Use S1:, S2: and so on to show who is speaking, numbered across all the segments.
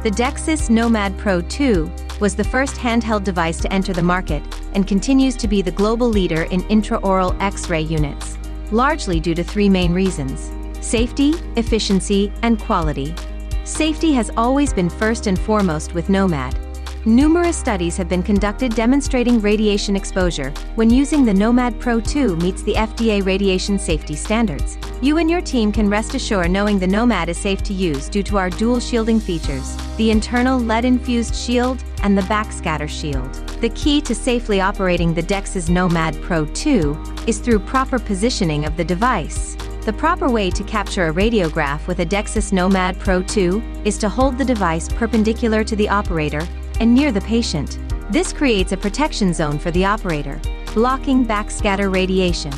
S1: The DEXIS NOMAD Pro 2 was the first handheld device to enter the market and continues to be the global leader in intraoral X-ray units, largely due to three main reasons: safety, efficiency, and quality. Safety has always been first and foremost with Nomad. Numerous studies have been conducted demonstrating radiation exposure when using the Nomad Pro 2 meets the FDA radiation safety standards. You and your team can rest assured knowing the Nomad is safe to use due to our dual shielding features, the internal lead-infused shield and the backscatter shield. The key to safely operating the DEXIS NOMAD Pro 2 is through proper positioning of the device. The proper way to capture a radiograph with a DEXIS NOMAD Pro 2 is to hold the device perpendicular to the operator and near the patient. This creates a protection zone for the operator, blocking backscatter radiation.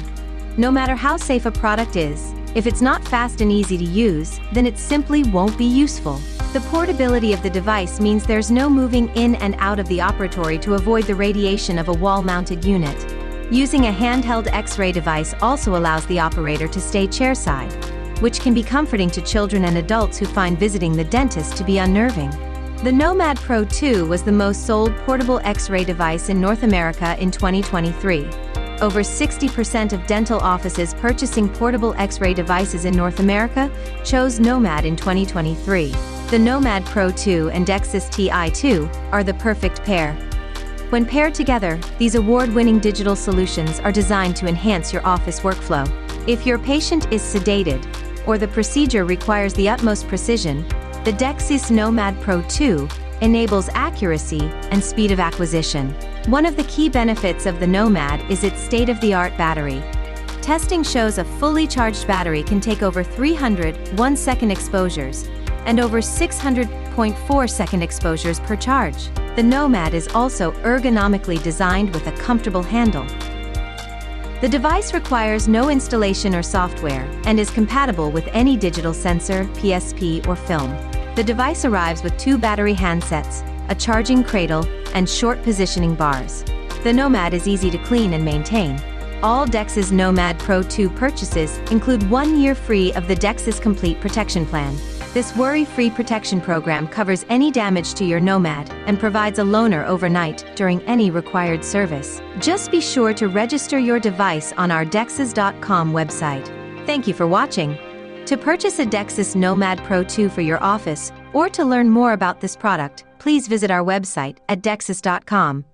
S1: No matter how safe a product is, if it's not fast and easy to use, then it simply won't be useful. The portability of the device means there's no moving in and out of the operatory to avoid the radiation of a wall-mounted unit. Using a handheld X-ray device also allows the operator to stay chairside, which can be comforting to children and adults who find visiting the dentist to be unnerving. The Nomad Pro 2 was the most sold portable X-ray device in North America in 2023. Over 60% of dental offices purchasing portable X-ray devices in North America chose Nomad in 2023. The Nomad Pro 2 and DEXIS TI2 are the perfect pair. When paired together, these award-winning digital solutions are designed to enhance your office workflow. If your patient is sedated, or the procedure requires the utmost precision, the DEXIS NOMAD Pro 2 enables accuracy and speed of acquisition. One of the key benefits of the Nomad is its state-of-the-art battery. Testing shows a fully charged battery can take over 300 1-second exposures and over 600 0.4-second exposures per charge. The Nomad is also ergonomically designed with a comfortable handle. The device requires no installation or software and is compatible with any digital sensor, PSP, or film. The device arrives with 2 battery handsets, a charging cradle, and short positioning bars. The Nomad is easy to clean and maintain. All DEXIS NOMAD Pro 2 purchases include 1 year free of the DEXIS Complete Protection Plan. This worry-free protection program covers any damage to your Nomad and provides a loaner overnight during any required service. Just be sure to register your device on our DEXIS.com website. Thank you for watching. To purchase a DEXIS NOMAD Pro 2 for your office or to learn more about this product, please visit our website at DEXIS.com.